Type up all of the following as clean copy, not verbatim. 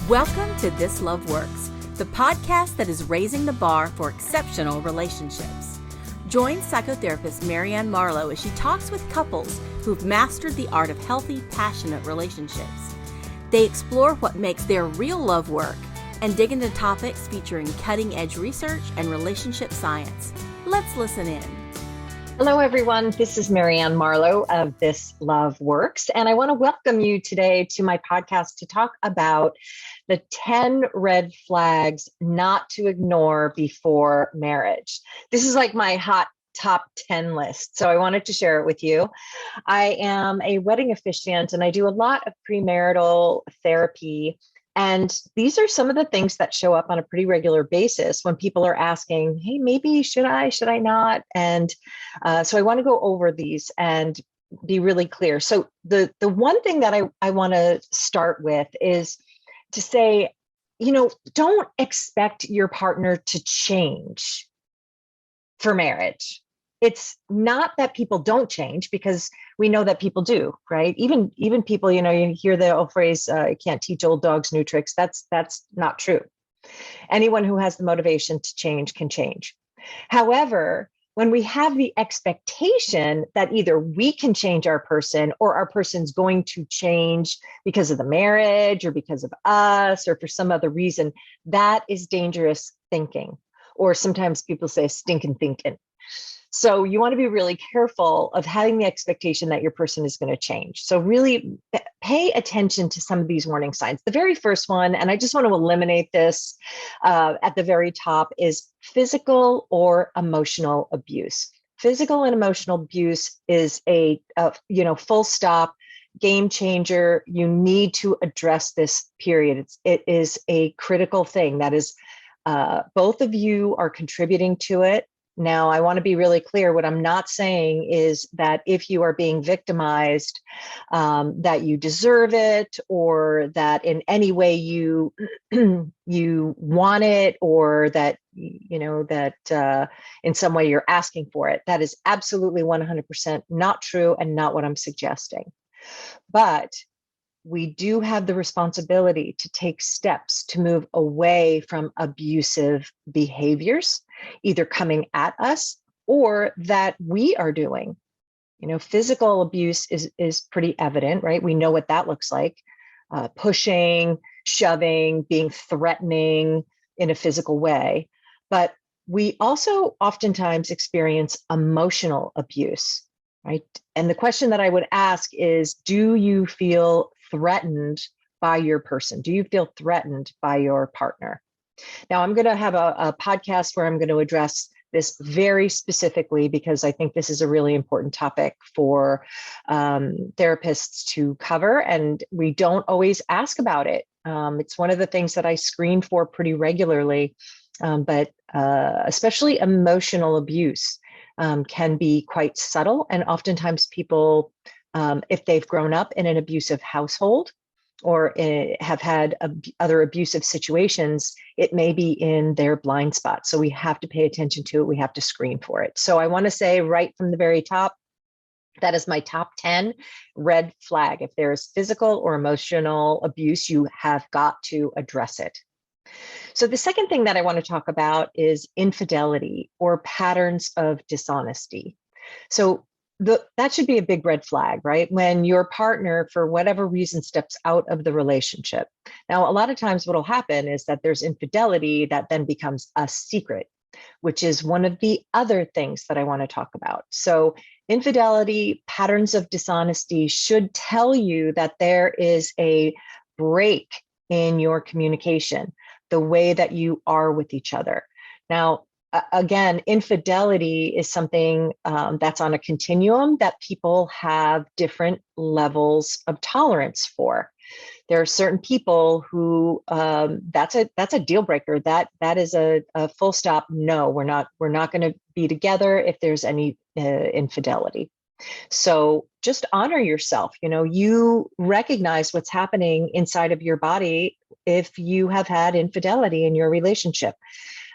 Welcome to This Love Works, the podcast that is raising the bar for exceptional relationships. Join psychotherapist Marianne Marlowe as she talks with couples who've mastered the art of healthy, passionate relationships. They explore what makes their real love work and dig into topics featuring cutting-edge research and relationship science. Let's listen in. Hello, everyone. This is Marianne Marlowe of This Love Works, and I want to welcome you today to my podcast to talk about the 10 red flags not to ignore before marriage. This is like my hot top 10 list, so I wanted to share it with you. I am a wedding officiant, and I do a lot of premarital therapy. And these are some of the things that show up on a pretty regular basis when people are asking, hey, maybe should I not? And so I want to go over these and be really clear. So the one thing that I want to start with is to say, don't expect your partner to change for marriage. It's not that people don't change, because we know that people do, right? Even people, you hear the old phrase, you can't teach old dogs new tricks. That's not true. Anyone who has the motivation to change can change. However, when we have the expectation that either we can change our person or our person's going to change because of the marriage or because of us or for some other reason, that is dangerous thinking. Or sometimes people say stinking thinking. So you want to be really careful of having the expectation that your person is going to change. So really pay attention to some of these warning signs. The very first one, and I just want to eliminate this at the very top, is physical or emotional abuse. Physical and emotional abuse is a full stop, game changer. You need to address this, period. It is a critical thing. That is, both of you are contributing to it. Now, I want to be really clear. What I'm not saying is that if you are being victimized, that you deserve it, or that in any way you want it, or that in some way you're asking for it. That is absolutely 100% not true and not what I'm suggesting. But we do have the responsibility to take steps to move away from abusive behaviors, either coming at us or that we are doing. Physical abuse is pretty evident, right? We know what that looks like. Pushing, shoving, being threatening in a physical way. But we also oftentimes experience emotional abuse, right? And the question that I would ask is, do you feel threatened by your person? Do you feel threatened by your partner? Now, I'm going to have a podcast where I'm going to address this very specifically, because I think this is a really important topic for therapists to cover, and we don't always ask about it. It's one of the things that I screen for pretty regularly, but especially emotional abuse can be quite subtle, and oftentimes people, if they've grown up in an abusive household or have had other abusive situations, it may be in their blind spot. So we have to pay attention to it. We have to screen for it. So I want to say right from the very top, that is my top 10 red flag. If there is physical or emotional abuse, you have got to address it. So the second thing that I want to talk about is infidelity or patterns of dishonesty. So that should be a big red flag, right? When your partner, for whatever reason, steps out of the relationship. Now, a lot of times what will happen is that there's infidelity that then becomes a secret, which is one of the other things that I want to talk about. So infidelity, patterns of dishonesty should tell you that there is a break in your communication, the way that you are with each other. Now, again, infidelity is something that's on a continuum that people have different levels of tolerance for. There are certain people who that's a deal breaker. That is a full stop. No, we're not going to be together if there's any infidelity. So just honor yourself. You recognize what's happening inside of your body if you have had infidelity in your relationship.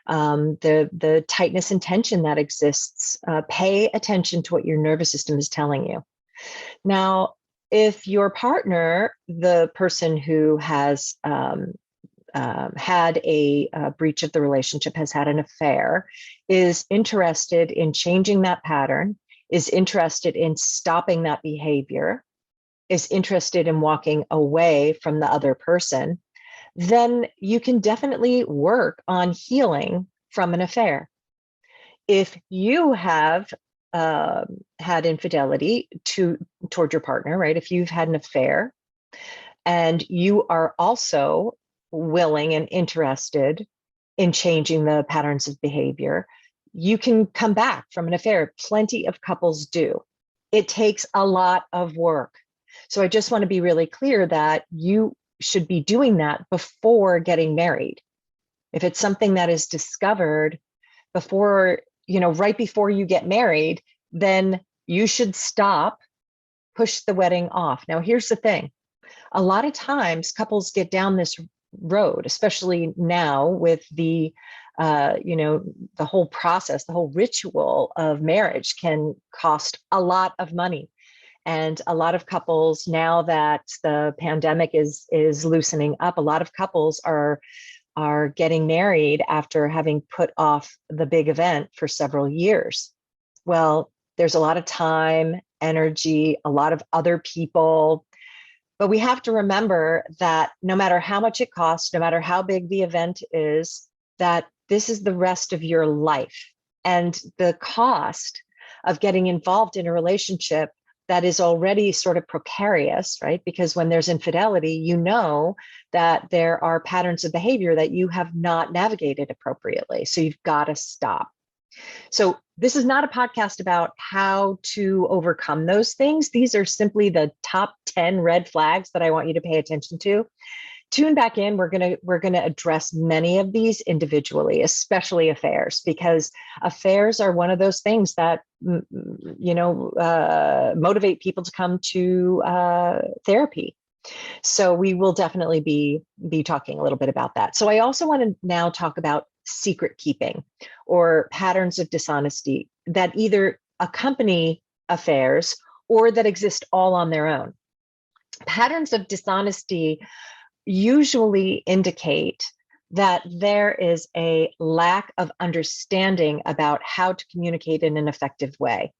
The tightness and tension that exists, pay attention to what your nervous system is telling you. Now, if your partner, the person who has had a breach of the relationship, has had an affair, is interested in changing that pattern, is interested in stopping that behavior, is interested in walking away from the other person, then you can definitely work on healing from an affair. If you have had infidelity toward your partner, right? If you've had an affair and you are also willing and interested in changing the patterns of behavior, you can come back from an affair. Plenty of couples do. It takes a lot of work. So I just want to be really clear that you should be doing that before getting married. If it's something that is discovered before, right before you get married, then you should stop, push the wedding off. Now, here's the thing. A lot of times couples get down this road, especially now with the whole process, the whole ritual of marriage can cost a lot of money. And a lot of couples, now that the pandemic is loosening up, a lot of couples are getting married after having put off the big event for several years. Well, there's a lot of time, energy, a lot of other people. But we have to remember that no matter how much it costs, no matter how big the event is, that this is the rest of your life. And the cost of getting involved in a relationship that is already sort of precarious, right? Because when there's infidelity, you know that there are patterns of behavior that you have not navigated appropriately. So you've got to stop. So this is not a podcast about how to overcome those things. These are simply the top 10 red flags that I want you to pay attention to. Tune back in. We're gonna address many of these individually, especially affairs, because affairs are one of those things that motivate people to come to therapy. So we will definitely be talking a little bit about that. So I also want to now talk about secret keeping or patterns of dishonesty that either accompany affairs or that exist all on their own. Patterns of dishonesty usually indicate that there is a lack of understanding about how to communicate in an effective way.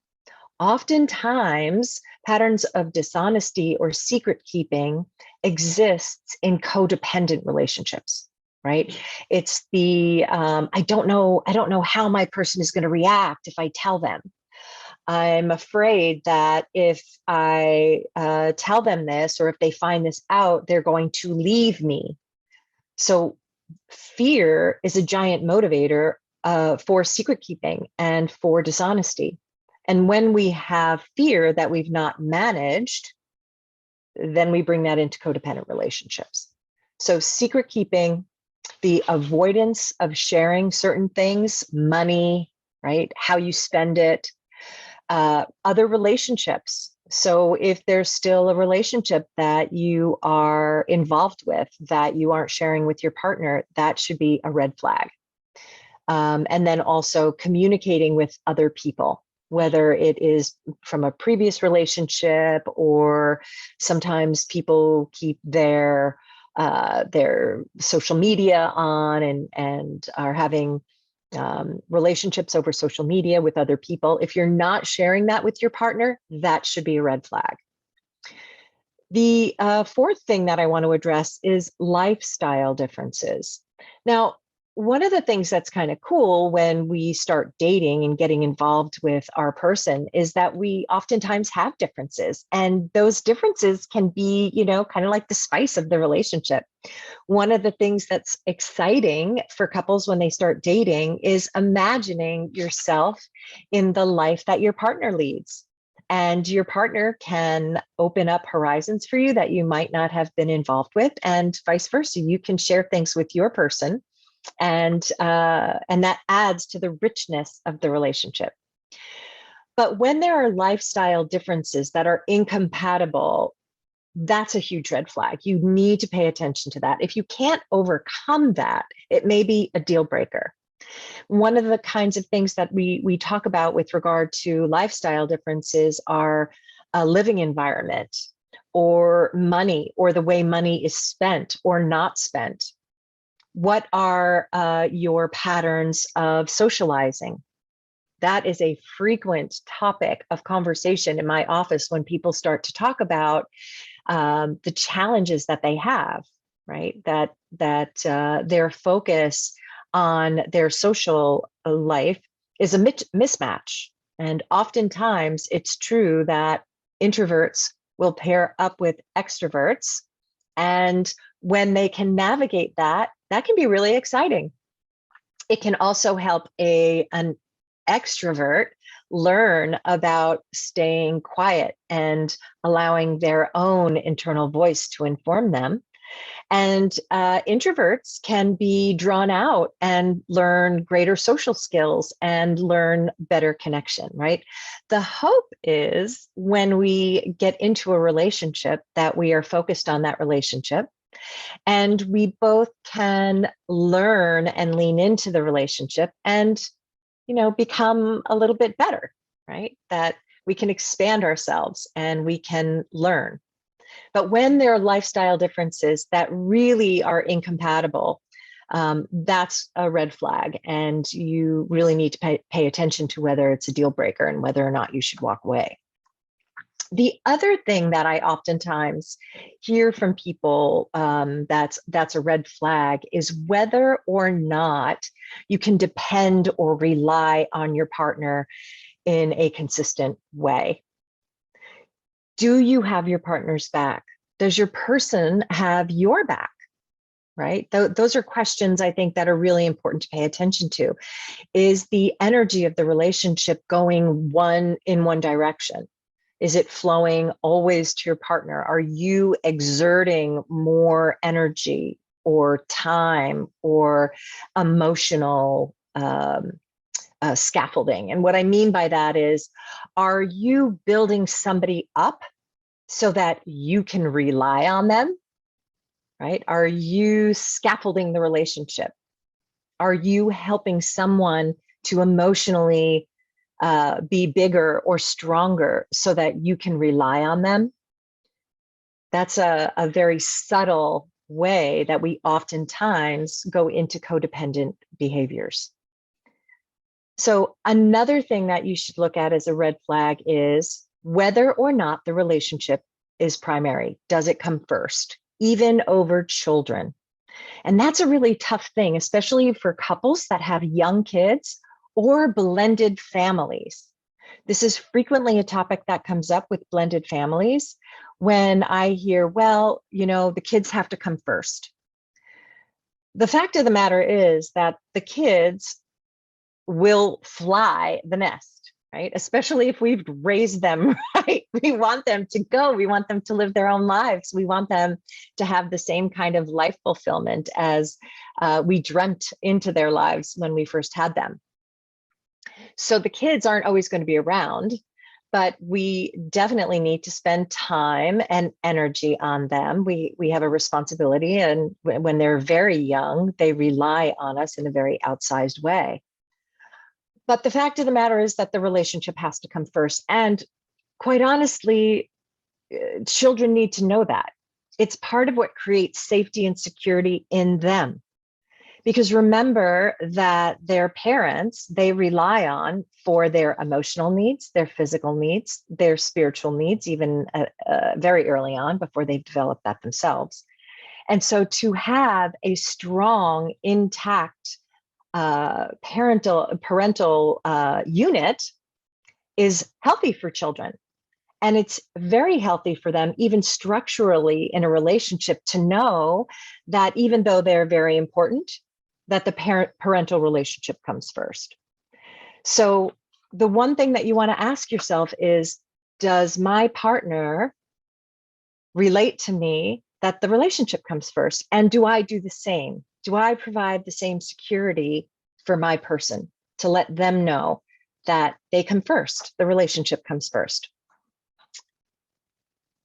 Oftentimes, patterns of dishonesty or secret keeping exists in codependent relationships, right? It's the I don't know how my person is going to react if I tell them. I'm afraid that if I tell them this, or if they find this out, they're going to leave me. So fear is a giant motivator for secret keeping and for dishonesty. And when we have fear that we've not managed, then we bring that into codependent relationships. So secret keeping, the avoidance of sharing certain things, money, right? How you spend it, other relationships. So if there's still a relationship that you are involved with that you aren't sharing with your partner, that should be a red flag. And then also communicating with other people, whether it is from a previous relationship, or sometimes people keep their social media on and are having relationships over social media with other people. If you're not sharing that with your partner, that should be a red flag. The fourth thing that I want to address is lifestyle differences. Now, one of the things that's kind of cool when we start dating and getting involved with our person is that we oftentimes have differences, and those differences can be, kind of like the spice of the relationship. One of the things that's exciting for couples when they start dating is imagining yourself in the life that your partner leads. And your partner can open up horizons for you that you might not have been involved with, and vice versa. You can share things with your person, and that adds to the richness of the relationship. But when there are lifestyle differences that are incompatible, that's a huge red flag. You need to pay attention to that. If you can't overcome that, it may be a deal breaker. One of the kinds of things that we talk about with regard to lifestyle differences are a living environment, or money, or the way money is spent or not spent. What are your patterns of socializing? That is a frequent topic of conversation in my office when people start to talk about the challenges that they have, right? That their focus on their social life is a mismatch. And oftentimes it's true that introverts will pair up with extroverts. And when they can navigate that, that can be really exciting. It can also help an extrovert learn about staying quiet and allowing their own internal voice to inform them. And introverts can be drawn out and learn greater social skills and learn better connection, right? The hope is when we get into a relationship that we are focused on that relationship and we both can learn and lean into the relationship and, become a little bit better, right? That we can expand ourselves and we can learn. But when there are lifestyle differences that really are incompatible, that's a red flag. And you really need to pay attention to whether it's a deal breaker and whether or not you should walk away. The other thing that I oftentimes hear from people that's a red flag is whether or not you can depend or rely on your partner in a consistent way. Do you have your partner's back? Does your person have your back? Right? Those are questions I think that are really important to pay attention to. Is the energy of the relationship going in one direction? Is it flowing always to your partner? Are you exerting more energy or time or emotional scaffolding? And what I mean by that is, are you building somebody up so that you can rely on them? Right? Are you scaffolding the relationship? Are you helping someone to emotionally be bigger or stronger so that you can rely on them? That's a very subtle way that we oftentimes go into codependent behaviors. So another thing that you should look at as a red flag is whether or not the relationship is primary. Does it come first, even over children? And that's a really tough thing, especially for couples that have young kids or blended families. This is frequently a topic that comes up with blended families when I hear, well, the kids have to come first. The fact of the matter is that the kids will fly the nest, right? Especially if we've raised them right. We want them to go. We want them to live their own lives. We want them to have the same kind of life fulfillment as we dreamt into their lives when we first had them. So the kids aren't always going to be around, but we definitely need to spend time and energy on them. We have a responsibility, and when they're very young, they rely on us in a very outsized way. But the fact of the matter is that the relationship has to come first. And quite honestly, children need to know that. It's part of what creates safety and security in them. Because remember that their parents, they rely on for their emotional needs, their physical needs, their spiritual needs, even very early on before they've developed that themselves. And so to have a strong, intact parental unit is healthy for children. And it's very healthy for them, even structurally in a relationship, to know that even though they're very important, that the parental relationship comes first. So the one thing that you want to ask yourself is, does my partner relate to me that the relationship comes first? And do I do the same? Do I provide the same security for my person to let them know that they come first, the relationship comes first?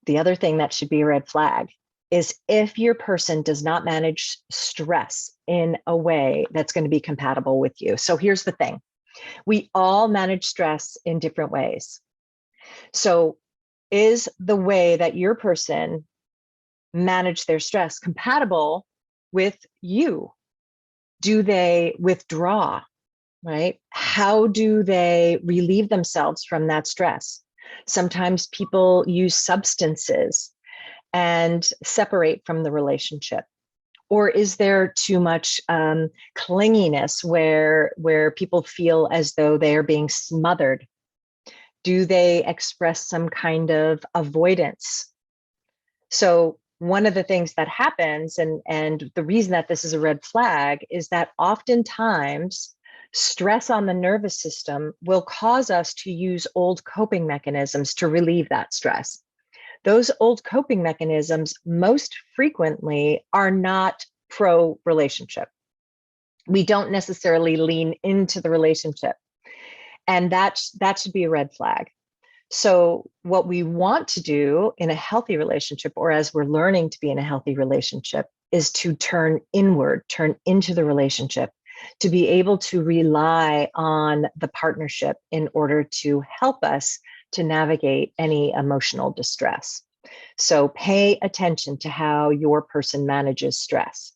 The other thing that should be a red flag is if your person does not manage stress in a way that's going to be compatible with you. So here's the thing. We all manage stress in different ways. So is the way that your person manage their stress compatible with you Do they withdraw, right? How do they relieve themselves from that stress? Sometimes people use substances and separate from the relationship. Or is there too much clinginess where people feel as though they are being smothered? Do they express some kind of avoidance? So one of the things that happens, and the reason that this is a red flag, is that oftentimes stress on the nervous system will cause us to use old coping mechanisms to relieve that stress. Those old coping mechanisms most frequently are not pro-relationship. We don't necessarily lean into the relationship. And that should be a red flag. So what we want to do in a healthy relationship, or as we're learning to be in a healthy relationship, is to turn inward, turn into the relationship, to be able to rely on the partnership in order to help us to navigate any emotional distress. So pay attention to how your person manages stress.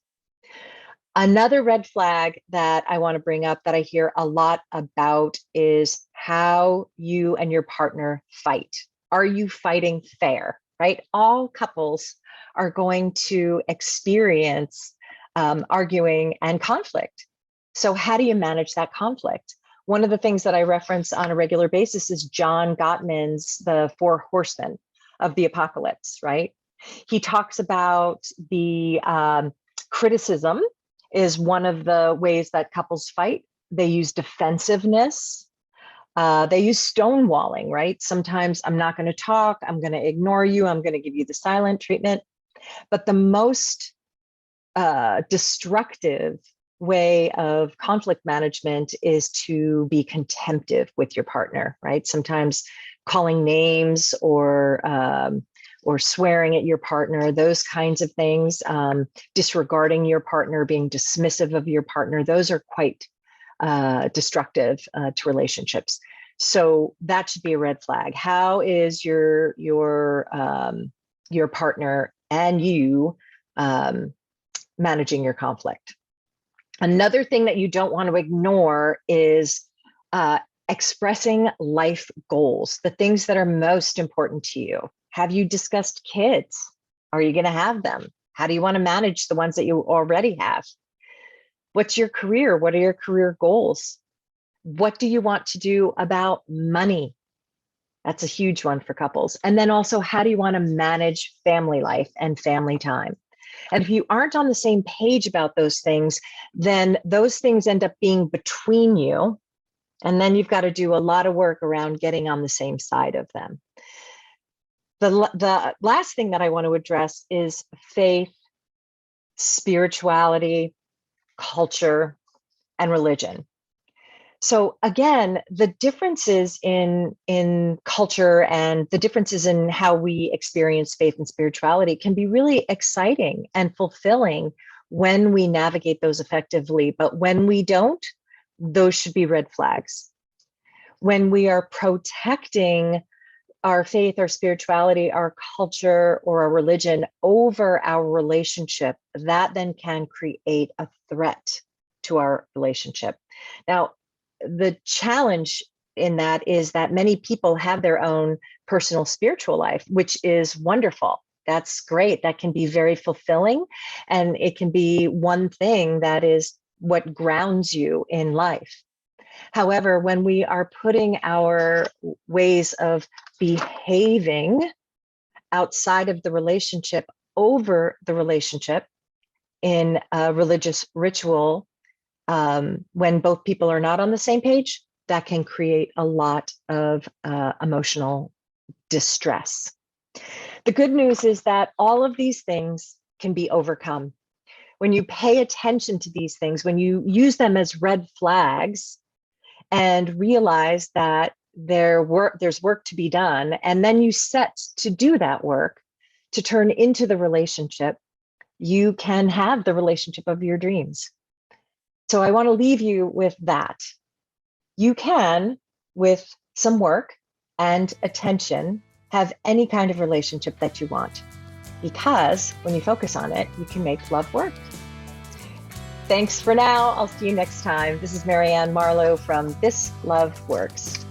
Another red flag that I want to bring up that I hear a lot about is how you and your partner fight. Are you fighting fair, right? All couples are going to experience arguing and conflict. So how do you manage that conflict? One of the things that I reference on a regular basis is John Gottman's The Four Horsemen of the Apocalypse, right? He talks about the criticism is one of the ways that couples fight. They use defensiveness. They use stonewalling, right? Sometimes I'm not going to talk. I'm going to ignore you. I'm going to give you the silent treatment. But the most destructive way of conflict management is to be contemptive with your partner, right? Sometimes calling names or swearing at your partner, those kinds of things, disregarding your partner, being dismissive of your partner, those are quite destructive to relationships. So that should be a red flag. How is your partner and you managing your conflict? Another thing that you don't want to ignore is expressing life goals, the things that are most important to you. Have you discussed kids? Are you going to have them? How do you want to manage the ones that you already have? What's your career? What are your career goals? What do you want to do about money? That's a huge one for couples. And then also, how do you want to manage family life and family time? And if you aren't on the same page about those things, then those things end up being between you. And then you've got to do a lot of work around getting on the same side of them. The last thing that I want to address is faith, spirituality, culture, and religion. So again, the differences in culture and the differences in how we experience faith and spirituality can be really exciting and fulfilling when we navigate those effectively. But when we don't, those should be red flags. When we are protecting our faith, our spirituality, our culture, or our religion over our relationship, that then can create a threat to our relationship. Now, the challenge in that is that many people have their own personal spiritual life, which is wonderful. That's great. That can be very fulfilling. And it can be one thing that is what grounds you in life. However, when we are putting our ways of behaving outside of the relationship over the relationship in a religious ritual, when both people are not on the same page, that can create a lot of emotional distress. The good news is that all of these things can be overcome. When you pay attention to these things, when you use them as red flags and realize that there's work to be done, and then you set to do that work to turn into the relationship, you can have the relationship of your dreams. So I want to leave you with that. You can, with some work and attention, have any kind of relationship that you want, because when you focus on it, you can make love work. Thanks for now. I'll see you next time. This is Marianne Marlowe from This Love Works.